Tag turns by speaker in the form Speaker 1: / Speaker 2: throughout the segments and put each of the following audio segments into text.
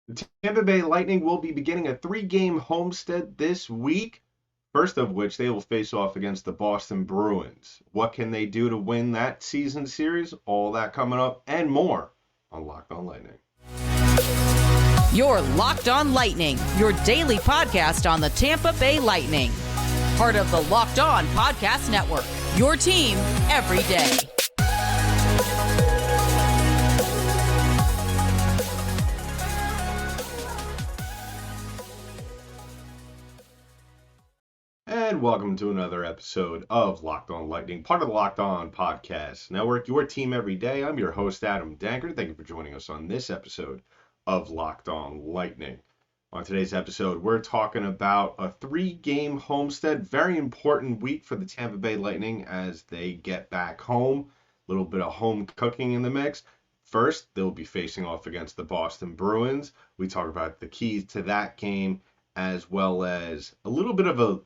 Speaker 1: The Tampa Bay Lightning will be beginning a three-game homestead this week, first of which they will face off against the Boston Bruins. What can they do to win that season series? All that coming up and more on Locked On Lightning.
Speaker 2: You're Locked On Lightning, your daily podcast on the Tampa Bay Lightning. Part of the Locked On Podcast Network, your team every day.
Speaker 1: And welcome to another episode of Locked On Lightning, part of the Locked On Podcast Network, your team every day. I'm your host, Adam Dankert. Thank you for joining us on this episode of Locked On Lightning. On today's episode, we're talking about a three-game homestead, very important week for the Tampa Bay Lightning as they get back home. A little bit of home cooking in the mix. First, they'll be facing off against the Boston Bruins. We talk about the keys to that game, as well as a little bit of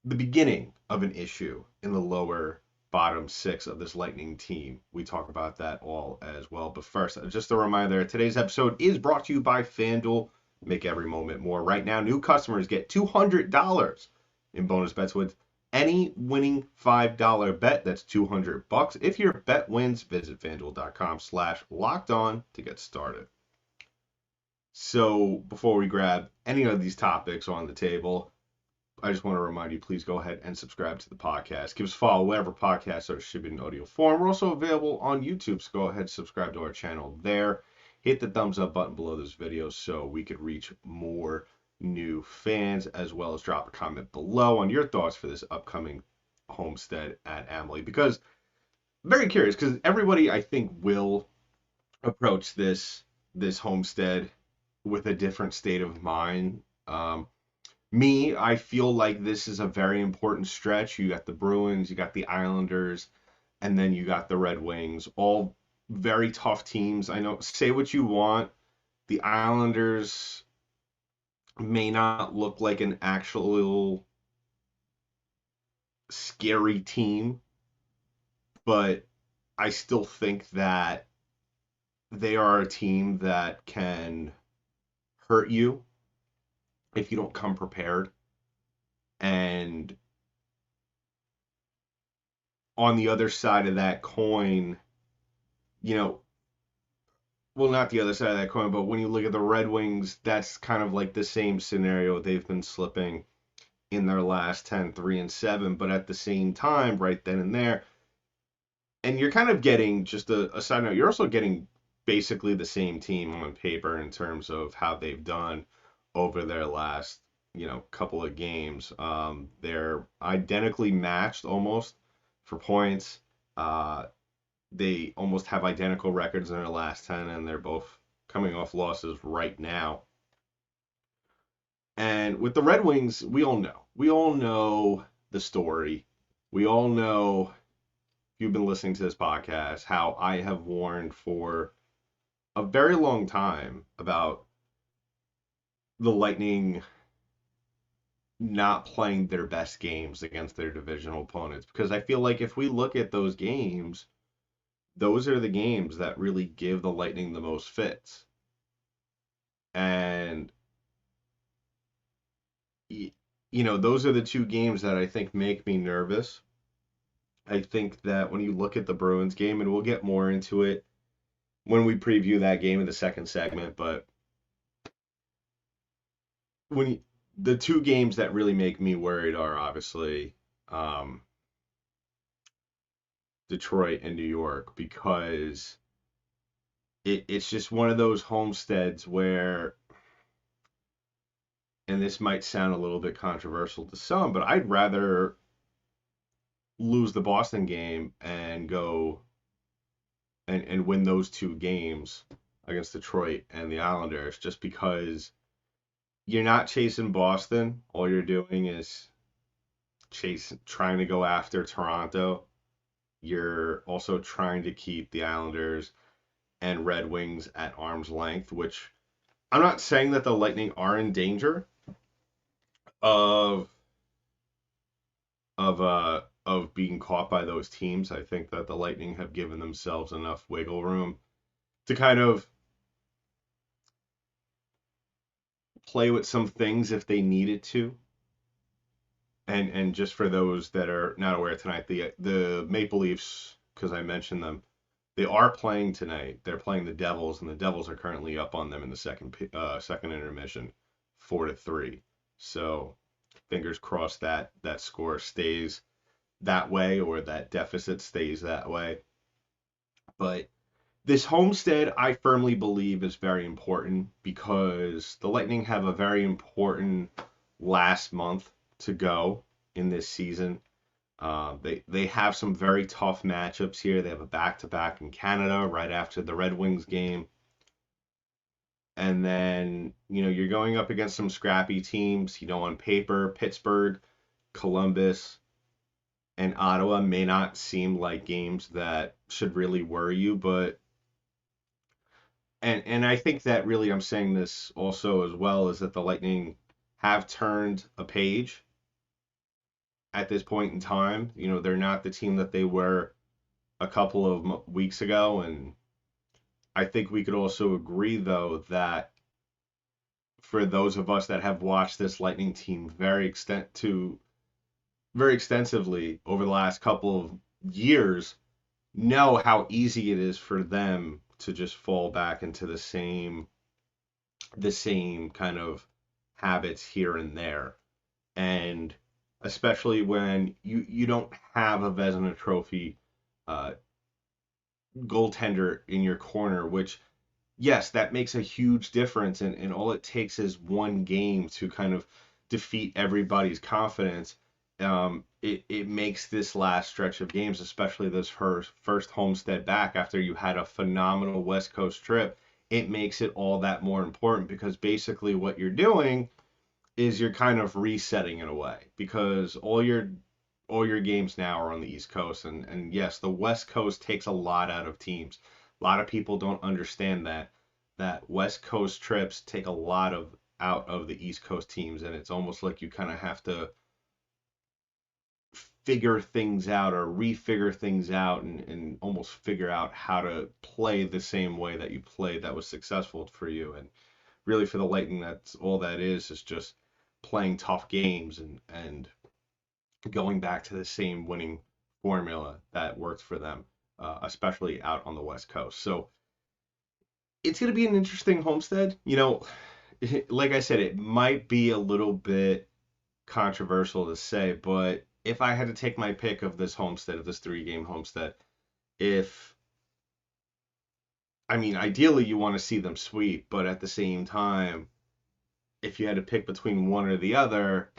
Speaker 1: the beginning of an issue in the lower bottom six of this Lightning team. We talk about that all as well. But first, just a reminder, today's episode is brought to you by FanDuel. Make every moment more. Right now, new customers get $200 in bonus bets with any winning $5 bet. That's $200. If your bet wins, visit FanDuel.com/lockedon to get started. So before we grab any of these topics on the table, I just want to remind you, please go ahead and subscribe to the podcast. Give us a follow wherever podcasts are distributed in audio form. We're also available on YouTube, so go ahead and subscribe to our channel there. Hit the thumbs up button below this video so we could reach more new fans, as well as drop a comment below on your thoughts for this upcoming homestead at Amalie. Because I'm very curious, because everybody, I think, will approach this homestead with a different state of mind. I feel like this is a very important stretch. You got the Bruins, you got the Islanders, and then you got the Red Wings. All very tough teams. I know, say what you want. The Islanders may not look like an actual scary team, but I still think that they are a team that can hurt you if you don't come prepared. And on the other side of that coin, well, not the other side of that coin, but when you look at the Red Wings, that's kind of like the same scenario. They've been slipping in their last 10, 3-7, but at the same time, right then and there, and you're kind of getting, just a side note, you're also getting basically the same team on paper in terms of how they've done over their last, couple of games. They're identically matched almost for points. They almost have identical records in their last 10, and they're both coming off losses right now. And with the Red Wings, we all know. We all know the story. We all know, if you've been listening to this podcast, how I have warned for a very long time about the Lightning not playing their best games against their divisional opponents. Because I feel like if we look at those games, those are the games that really give the Lightning the most fits. And, those are the two games that I think make me nervous. I think that when you look at the Bruins game, and we'll get more into it when we preview that game in the second segment, but the two games that really make me worried are obviously Detroit and New York, because it's just one of those homesteads where, and this might sound a little bit controversial to some, but I'd rather lose the Boston game and go and win those two games against Detroit and the Islanders, just because you're not chasing Boston. All you're doing is trying to go after Toronto. You're also trying to keep the Islanders and Red Wings at arm's length, which I'm not saying that the Lightning are in danger of being caught by those teams. I think that the Lightning have given themselves enough wiggle room to kind of play with some things if they needed to. And just for those that are not aware tonight, the Maple Leafs, because I mentioned them, they are playing tonight. They're playing the Devils, and the Devils are currently up on them in the second intermission, 4-3. So fingers crossed that score stays that way, or that deficit stays that way. But this homestead, I firmly believe, is very important because the Lightning have a very important last month to go in this season. They have some very tough matchups here. They have a back-to-back in Canada right after the Red Wings game. And then, you're going up against some scrappy teams. On paper, Pittsburgh, Columbus, and Ottawa may not seem like games that should really worry you, but and I think that really I'm saying this also as well, is that the Lightning have turned a page at this point in time. They're not the team that they were a couple of weeks ago, and I think we could also agree, though, that for those of us that have watched this Lightning team very extensively over the last couple of years, know how easy it is for them to just fall back into the same kind of habits here and there. And especially when you don't have a Vezina Trophy goaltender in your corner, which, yes, that makes a huge difference, and all it takes is one game to kind of defeat everybody's confidence. It makes this last stretch of games, especially this first homestead back after you had a phenomenal West Coast trip, it makes it all that more important, because basically what you're doing is you're kind of resetting in a way, because all your games now are on the East Coast, and yes, the West Coast takes a lot out of teams. A lot of people don't understand that West Coast trips take a lot out of the East Coast teams, and it's almost like you kind of have to figure things out or refigure things out, and almost figure out how to play the same way that you played that was successful for you. And really for the Lightning, that's all that is just playing tough games and going back to the same winning formula that worked for them, especially out on the West Coast. So it's going to be an interesting homestead. Like I said, it might be a little bit controversial to say, but if I had to take my pick of this homestead, of this 3-game homestead, ideally you want to see them sweep, but at the same time, if you had to pick between one or the other,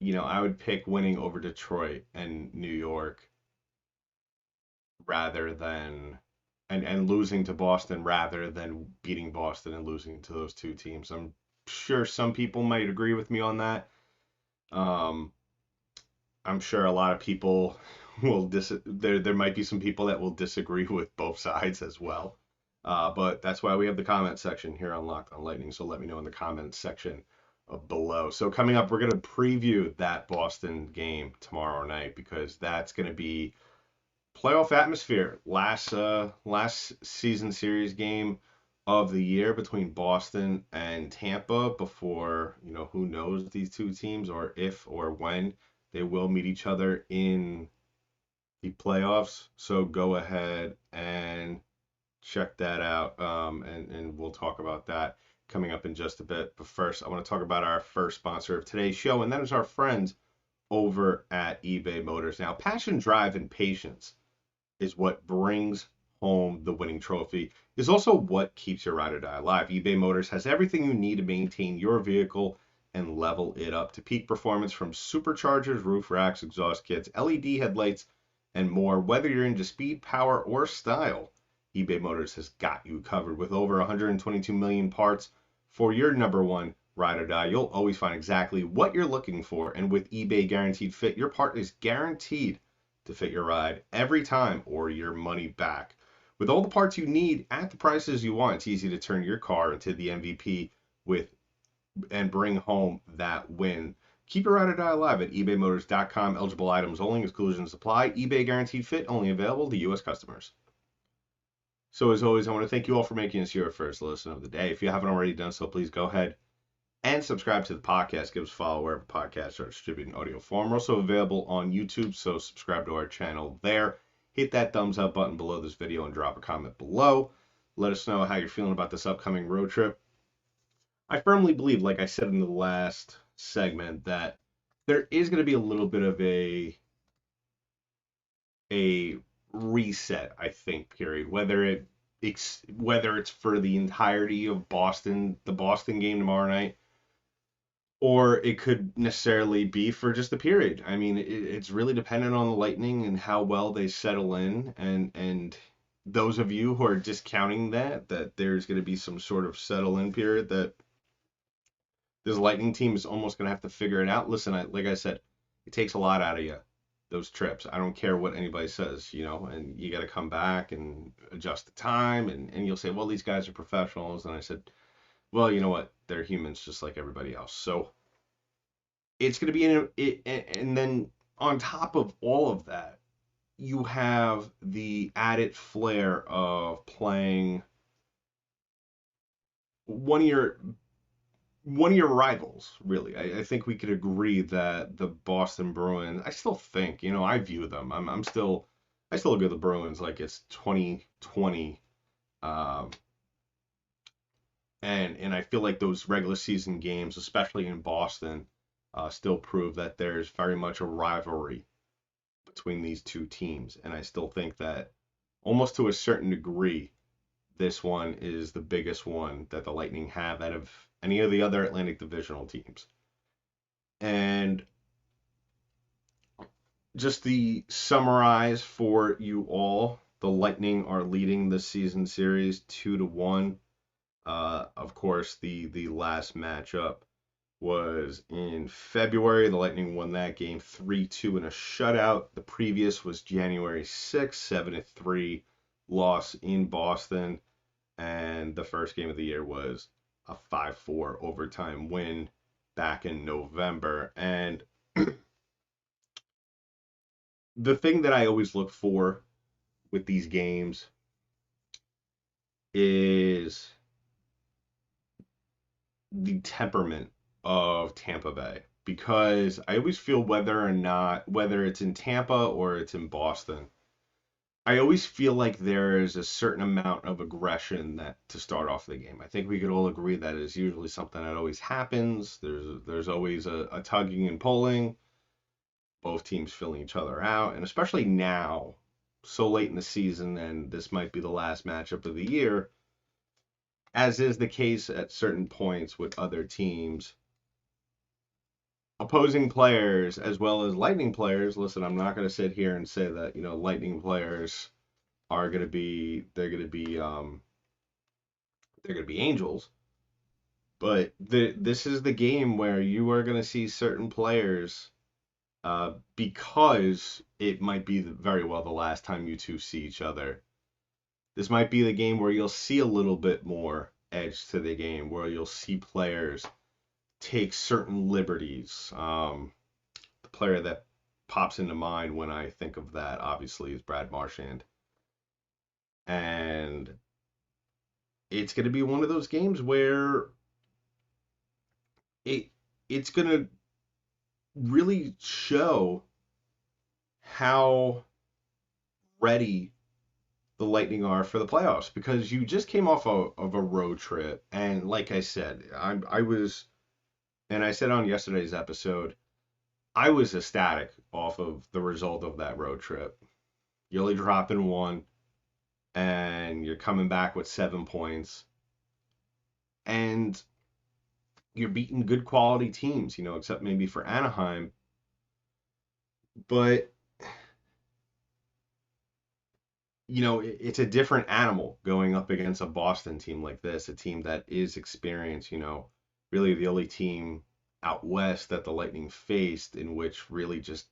Speaker 1: I would pick winning over Detroit and New York rather than and losing to Boston rather than beating Boston and losing to those two teams. I'm sure some people might agree with me on that. I'm sure a lot of people will there might be some people that will disagree with both sides as well. But that's why we have the comment section here on Locked on Lightning. So let me know in the comments section below. So coming up, we're going to preview that Boston game tomorrow night, because that's going to be playoff atmosphere. Last season series game of the year between Boston and Tampa before, who knows these two teams, or if or when they will meet each other in the playoffs. So go ahead and check that out, and we'll talk about that coming up in just a bit. But first, I want to talk about our first sponsor of today's show, and that is our friends over at eBay Motors. Now, passion, drive, and patience is what brings home the winning trophy. Is also what keeps your ride or die alive. eBay Motors has everything you need to maintain your vehicle and level it up to peak performance, from superchargers, roof racks, exhaust kits, LED headlights, and more. Whether you're into speed, power, or style, eBay Motors has got you covered. With over 122 million parts for your number one ride or die, you'll always find exactly what you're looking for. And with eBay Guaranteed Fit, your part is guaranteed to fit your ride every time, or your money back. With all the parts you need at the prices you want, it's easy to turn your car into the MVP and bring home that win. Keep your ride or die alive at ebaymotors.com. Eligible items only. Exclusions apply. eBay Guaranteed Fit only available to U.S. customers. So as always, I want to thank you all for making us your first listen of the day. If you haven't already done so, please go ahead And subscribe to the podcast. Give us a follow wherever podcasts are distributed in audio form. We're also available on YouTube, so subscribe to our channel there. Hit that thumbs up button below this video and drop a comment below. Let us know how you're feeling about this upcoming road trip. I firmly believe, like I said in the last segment, that there is going to be a little bit of a reset, I think, period. Whether it's for the entirety of the Boston game tomorrow night, or it could necessarily be for just a period. I mean, it's really dependent on the Lightning and how well they settle in, and those of you who are discounting that there's going to be some sort of settle in period, that this Lightning team is almost going to have to figure it out. Listen, like I said, it takes a lot out of you, those trips. I don't care what anybody says, and you got to come back and adjust the time, and you'll say, well, these guys are professionals. And I said, well, you know what? They're humans just like everybody else. So it's going to be and then on top of all of that, you have the added flair of playing one of your rivals, really. I think we could agree that the Boston Bruins, I still think, I view them. I still look at the Bruins like it's 2020. And I feel like those regular season games, especially in Boston, still prove that there's very much a rivalry between these two teams. And I still think that almost to a certain degree, this one is the biggest one that the Lightning have out of any of the other Atlantic Divisional teams. And just to summarize for you all, the Lightning are leading the season series 2-1. Of course, the last matchup was in February. The Lightning won that game 3-2 in a shutout. The previous was January 6th, 7-3 loss in Boston. And the first game of the year was a 5-4 overtime win back in November. And the thing that I always look for with these games is the temperament of Tampa Bay, because I always feel whether it's in Tampa or it's in Boston, I always feel like there is a certain amount of aggression that to start off the game. I think we could all agree that is usually something that always happens. There's always a tugging and pulling, both teams filling each other out, and especially now, so late in the season, and this might be the last matchup of the year, as is the case at certain points with other teams. Opposing players as well as Lightning players. Listen, I'm not going to sit here and say that Lightning players are going to be angels, but this is the game where you are going to see certain players, because it might be very well the last time you two see each other. This might be the game where you'll see a little bit more edge to the game, where you'll see players take certain liberties. The player that pops into mind when I think of that, obviously, is Brad Marchand. And it's going to be one of those games where it's going to really show how ready the Lightning are for the playoffs, because you just came off of a road trip. And like I said, and I said on yesterday's episode, I was ecstatic off of the result of that road trip. You're only dropping one, and you're coming back with 7 points, and you're beating good quality teams, except maybe for Anaheim. But it's a different animal going up against a Boston team like this, a team that is experienced, really the only team out west that the Lightning faced in which really just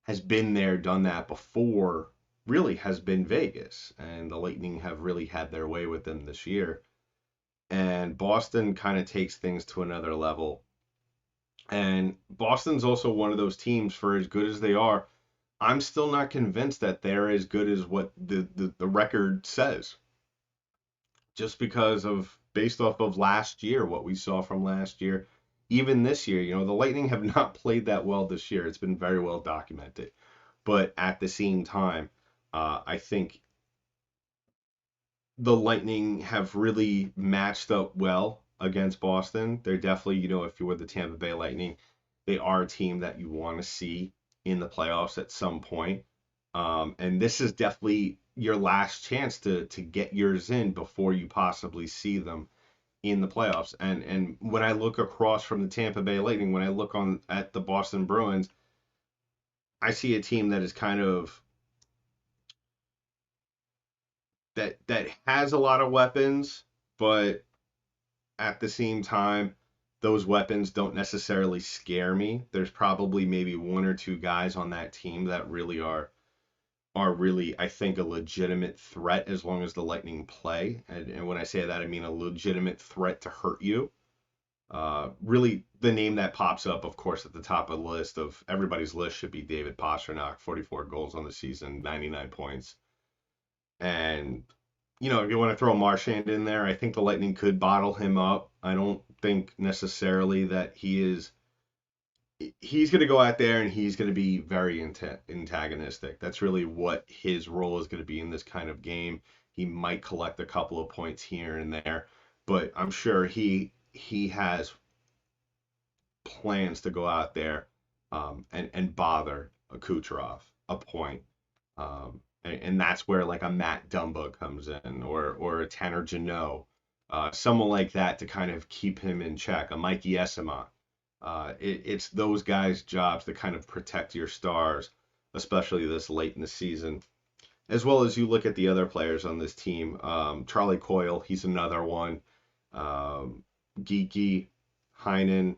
Speaker 1: has been there, done that before, really has been Vegas. And the Lightning have really had their way with them this year. And Boston kind of takes things to another level. And Boston's also one of those teams, for as good as they are, I'm still not convinced that they're as good as what the record says. just because of based off of last year, what we saw from last year, even this year, the Lightning have not played that well this year. It's been very well documented. But at the same time, I think the Lightning have really matched up well against Boston. They're definitely, if you were the Tampa Bay Lightning, they are a team that you want to see in the playoffs at some point. And this is definitely your last chance to get yours in before you possibly see them in the playoffs. And when I look across from the Tampa Bay Lightning, when I look on at the Boston Bruins, I see a team that is kind of that has a lot of weapons, but at the same time, those weapons don't necessarily scare me. There's probably maybe one or two guys on that team that really are really, I think, a legitimate threat as long as the Lightning play. And when I say that, I mean a legitimate threat to hurt you. Really, the name that pops up, of course, at the top of the list of everybody's list should be David Pastrnak, 44 goals on the season, 99 points. And, if you want to throw Marchand in there, I think the Lightning could bottle him up. I don't think necessarily that he's going to go out there and he's going to be very antagonistic. That's really what his role is going to be in this kind of game. He might collect a couple of points here and there, but I'm sure he has plans to go out there and bother a Kucherov a point. And that's where like a Matt Dumba comes in, or a Tanner Jeannot, someone like that to kind of keep him in check, a Mikey Eyssimont. It's those guys' jobs to kind of protect your stars, especially this late in the season. As well as you look at the other players on this team, Charlie Coyle, he's another one. Geeky, Heinen,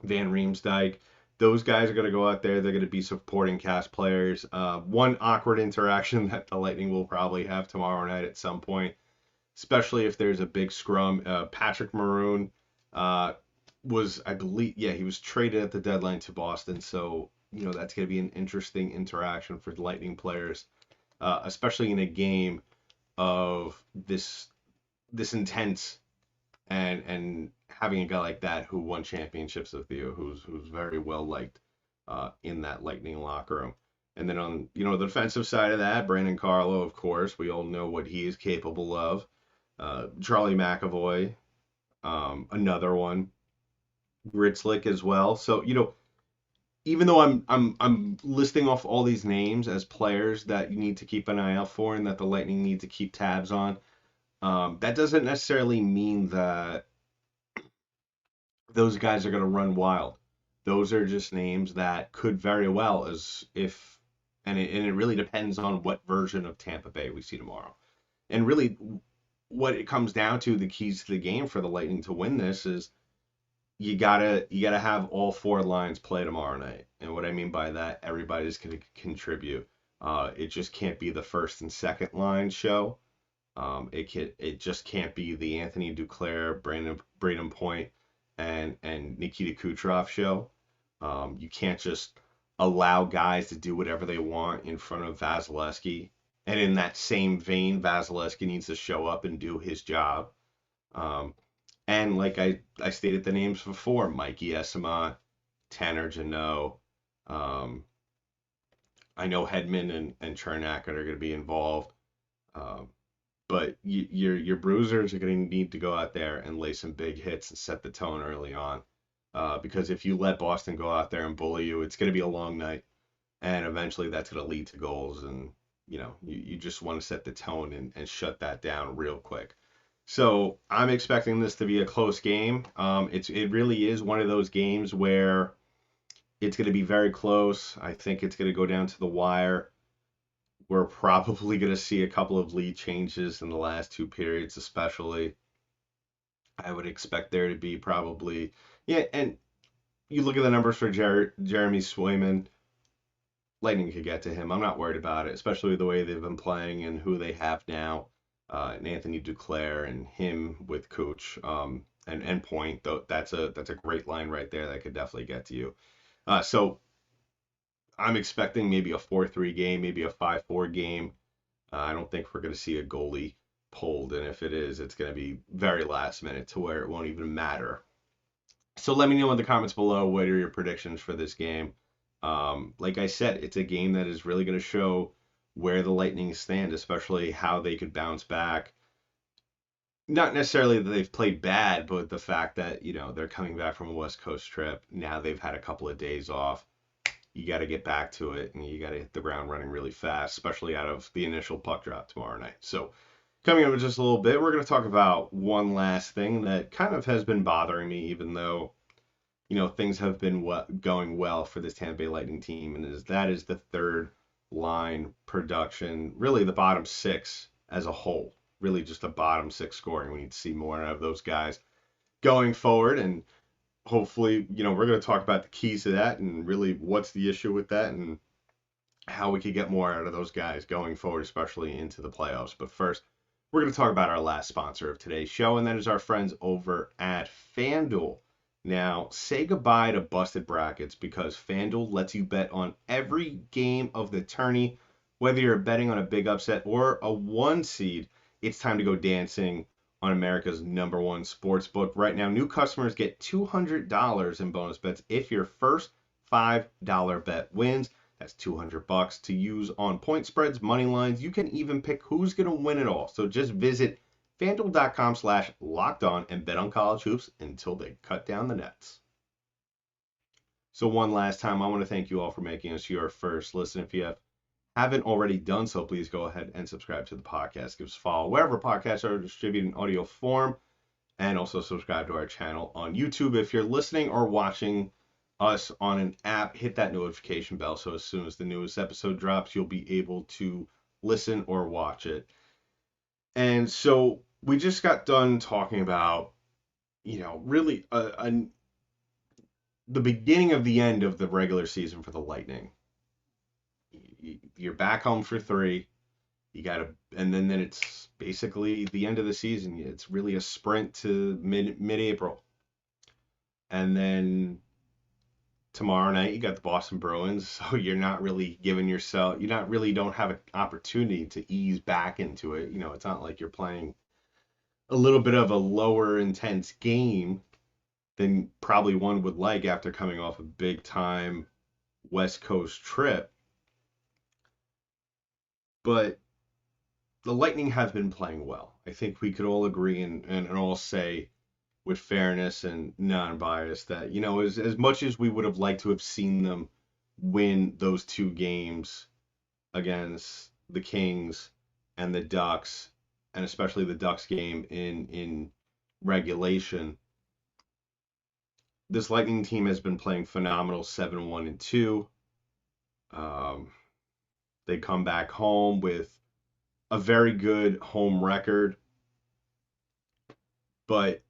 Speaker 1: Van Riemsdyk. Those guys are going to go out there. They're going to be supporting cast players. One awkward interaction that the Lightning will probably have tomorrow night at some point, especially if there's a big scrum. Patrick Maroon was, I believe, he was traded at the deadline to Boston. So, that's going to be an interesting interaction for the Lightning players, especially in a game of this intense and having a guy like that who won championships with you, who's very well liked in that Lightning locker room. And then on the defensive side of that, Brandon Carlo, of course, we all know what he is capable of. Charlie McAvoy, another one, Gritslick as well. So even though I'm listing off all these names as players that you need to keep an eye out for and that the Lightning need to keep tabs on, that doesn't necessarily mean that those guys are going to run wild. Those are just names that could very well, and it really depends on what version of Tampa Bay we see tomorrow. And really, what it comes down to, the keys to the game for the Lightning to win this is you gotta have all four lines play tomorrow night. And what I mean by that, everybody's going to contribute. It just can't be the first and second line show. It just can't be the Anthony Duclair, Braden Point, and Nikita Kucherov show. You can't just allow guys to do whatever they want in front of Vasilevsky. And in that same vein, Vasilevsky needs to show up and do his job. And like I stated the names before, Mikey Eyssimont, Tanner Jeannot. I know Hedman and Chernak are going to be involved. But your bruisers are going to need to go out there and lay some big hits and set the tone early on. Because if you let Boston go out there and bully you, it's going to be a long night. And eventually that's going to lead to goals. And, you just want to set the tone and shut that down real quick. So I'm expecting this to be a close game. It really is one of those games where it's going to be very close. I think it's going to go down to the wire. We're probably going to see a couple of lead changes in the last two periods, especially. I would expect there to be probably, and you look at the numbers for Jeremy Swayman, Lightning could get to him. I'm not worried about it, especially the way they've been playing and who they have now, and Anthony Duclair and him with Cooch and Point. Though that's a great line right there that could definitely get to you. So I'm expecting maybe a 4-3 game, maybe a 5-4 game. I don't think we're going to see a goalie pulled, and if it is, it's going to be very last minute to where it won't even matter. So let me know in the comments below, what are your predictions for this game? Like I said, it's a game that is really going to show where the Lightning stand, especially how they could bounce back. Not necessarily that they've played bad, but the fact that, they're coming back from a West Coast trip. Now they've had a couple of days off. You got to get back to it, and you got to hit the ground running really fast, especially out of the initial puck drop tomorrow night. So coming up in just a little bit, we're going to talk about one last thing that kind of has been bothering me, even though, things have been going well for this Tampa Bay Lightning team, and that is the third line production, really the bottom six as a whole. Really just the bottom six scoring. We need to see more of those guys going forward, and hopefully, we're going to talk about the keys to that and really what's the issue with that and how we could get more out of those guys going forward, especially into the playoffs. But first, we're going to talk about our last sponsor of today's show, and that is our friends over at FanDuel. Now, say goodbye to busted brackets, because FanDuel lets you bet on every game of the tourney, whether you're betting on a big upset or a 1 seed. It's time to go dancing on America's #1 sports book. Right now, new customers get $200 in bonus bets if your first $5 bet wins. That's $200 to use on point spreads, money lines. You can even pick who's going to win it all. So just visit FanDuel.com/lockedon and bet on college hoops until they cut down the nets. So one last time, I want to thank you all for making us your first listen. If you haven't already done so, please go ahead and subscribe to the podcast. Give us a follow wherever podcasts are distributed in audio form, and also subscribe to our channel on YouTube. If you're listening or watching us on an app, hit that notification bell so as soon as the newest episode drops, you'll be able to listen or watch it. And so we just got done talking about, really the beginning of the end of the regular season for the Lightning. You're back home for 3. And then it's basically the end of the season. It's really a sprint to mid-April. And then tomorrow night you got the Boston Bruins, so you're not really don't have an opportunity to ease back into it. It's not like you're playing a little bit of a lower intense game than probably one would like after coming off a big time West Coast trip. But the Lightning have been playing well. I think we could all agree and all say with fairness and non-bias that, as much as we would have liked to have seen them win those 2 games against the Kings and the Ducks, and especially the Ducks game in regulation, this Lightning team has been playing phenomenal 7-1-2. They come back home with a very good home record, but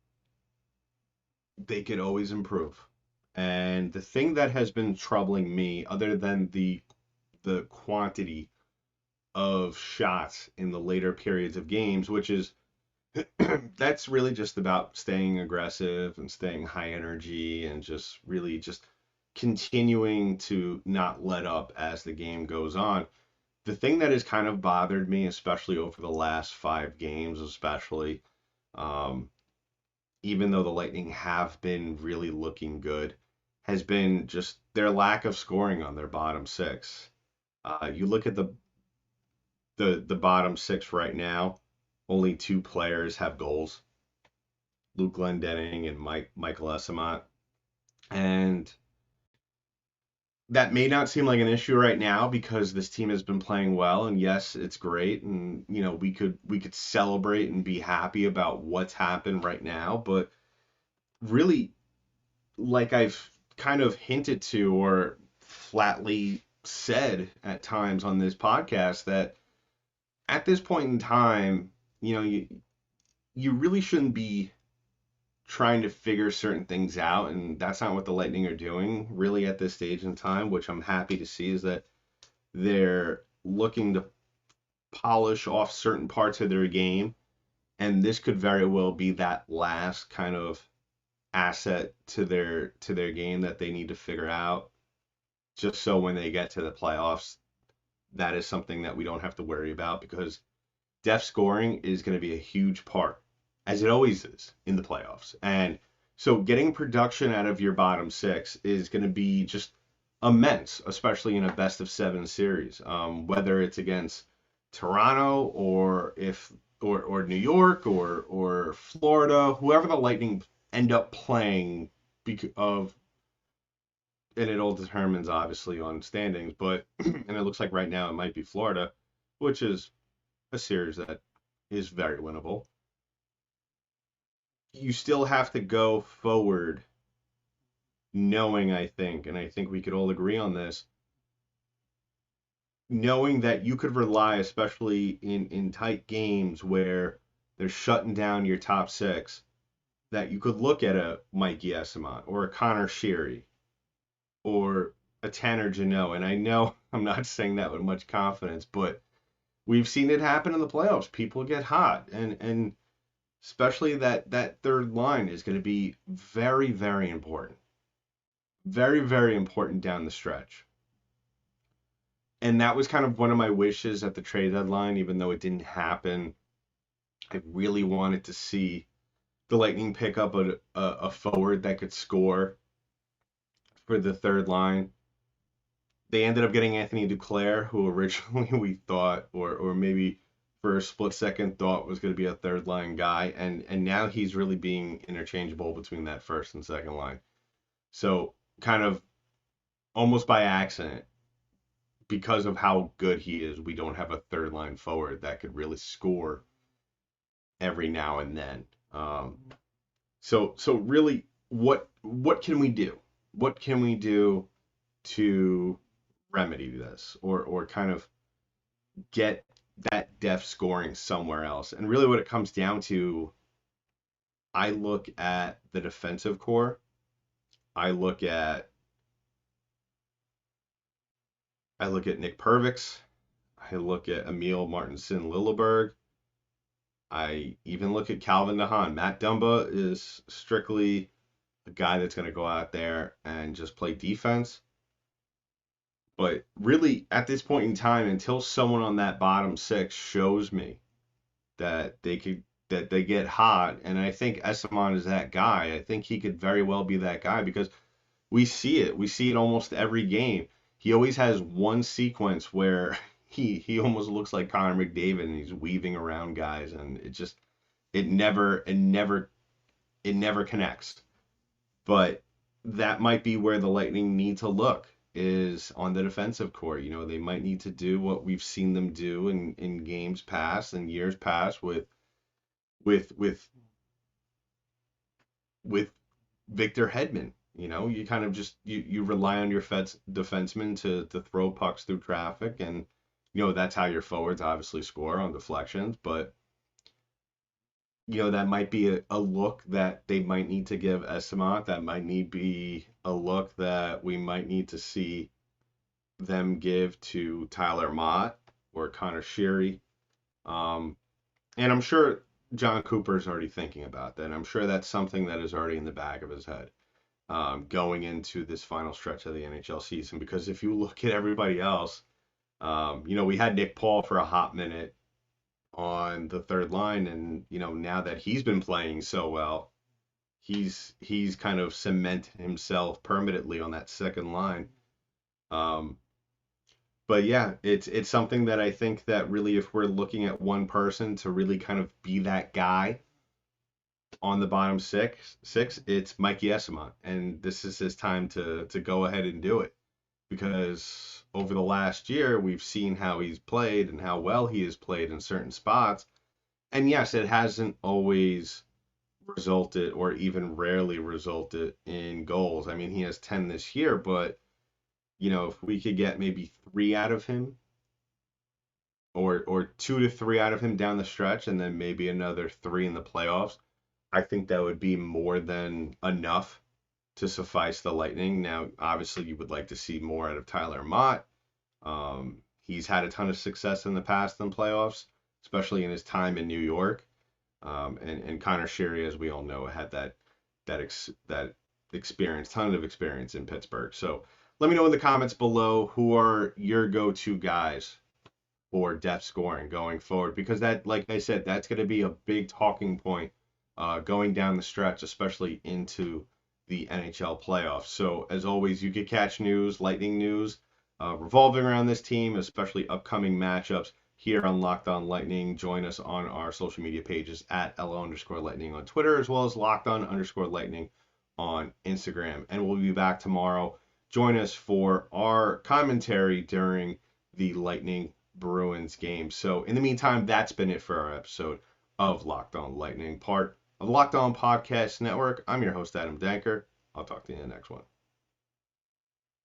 Speaker 1: they could always improve. And the thing that has been troubling me, other than the quantity of shots in the later periods of games, which is that's really just about staying aggressive and staying high energy and just really just continuing to not let up as the game goes on. The thing that has kind of bothered me, especially over the last 5 games, especially, even though the Lightning have been really looking good, has been just their lack of scoring on their bottom 6. You look at the bottom 6 right now, only 2 players have goals, Luke Glendening and Michael Eyssimont. And that may not seem like an issue right now because this team has been playing well, and yes, it's great, and we could celebrate and be happy about what's happened right now, but really, like I've kind of hinted to or flatly said at times on this podcast, that at this point in time, you really shouldn't be trying to figure certain things out, and that's not what the Lightning are doing really at this stage in time, which I'm happy to see, is that they're looking to polish off certain parts of their game, and this could very well be that last kind of asset to their game that they need to figure out, just so when they get to the playoffs, that is something that we don't have to worry about, because depth scoring is going to be a huge part, as it always is in the playoffs. And so getting production out of your bottom six is going to be just immense, especially in a best of seven series. Whether it's against Toronto or New York or Florida, whoever the Lightning end up playing because of, and it all determines obviously on standings, but and it looks like right now it might be Florida, which is a series that is very winnable. You still have to go forward knowing, I think, and I think we could all agree on this, knowing that you could rely, especially in tight games where they're shutting down your top six, that you could look at a Mikey Esimont or a Connor Sheary or a Tanner Jeannot. And I know I'm not saying that with much confidence, but we've seen it happen in the playoffs. People get hot, and especially that third line is going to be very, very important. Very, very important down the stretch. And that was kind of one of my wishes at the trade deadline, even though it didn't happen. I really wanted to see the Lightning pick up a forward that could score for the third line. They ended up getting Anthony Duclair, who originally we thought, or maybe for a split second thought was going to be a third line guy, and now he's really being interchangeable between that first and second line. So kind of almost by accident, because of how good he is, we don't have a third line forward that could really score every now and then. So really, what can we do? What can we do to remedy this, or kind of get that depth scoring somewhere else? And really, what it comes down to, I look at the defensive core. I look at Nick Pervix. I look at Emil Martinson Lilleberg. I even look at Calvin DeHaan. Matt Dumba is strictly a guy that's going to go out there and just play defense. But really, at this point in time, until someone on that bottom six shows me that they get hot, and I think Esimont is that guy. I think he could very well be that guy, because we see it. We see it almost every game. He always has one sequence where he almost looks like Connor McDavid, and he's weaving around guys, and it never connects. But that might be where the Lightning need to look, is on the defensive core. You know, they might need to do what we've seen them do in games past and years past with Victor Hedman. You know, you kind of just you rely on your defensemen to throw pucks through traffic, and you know that's how your forwards obviously score on deflections. But you know, that might be a look that they might need to give Esimont. That might be a look that we might need to see them give to Tyler Mott or Connor Sheary. And I'm sure John Cooper's already thinking about that. I'm sure that's something that is already in the back of his head going into this final stretch of the NHL season. Because if you look at everybody else, you know, we had Nick Paul for a hot minute on the third line, and you know, now that he's been playing so well, he's kind of cemented himself permanently on that second line. But yeah, it's something that I think that really, if we're looking at one person to really kind of be that guy on the bottom six, it's Mikey Esimont, and this is his time to go ahead and do it, because over the last year, we've seen how he's played and how well he has played in certain spots. And yes, it hasn't always resulted, or even rarely resulted, in goals. I mean, he has 10 this year, but, you know, if we could get maybe 3 out of him, or 2 to 3 out of him down the stretch, and then maybe another 3 in the playoffs, I think that would be more than enough to suffice the Lightning. Now, obviously, you would like to see more out of Tyler Mott. He's had a ton of success in the past in playoffs, especially in his time in New York. And Connor Sheary, as we all know, had that experience, ton of experience in Pittsburgh. So let me know in the comments below, who are your go-to guys for depth scoring going forward, because that, like I said, that's going to be a big talking point going down the stretch, especially into the NHL playoffs. So as always, you can catch news, Lightning news, revolving around this team, especially upcoming matchups here on Locked On Lightning. Join us on our social media pages at LO_Lightning on Twitter, as well as Locked On_Lightning on Instagram. And we'll be back tomorrow. Join us for our commentary during the Lightning Bruins game. So in the meantime, that's been it for our episode of Locked On Lightning, part of the Locked On Podcast Network. I'm your host, Adam Danker. I'll talk to you in the next one.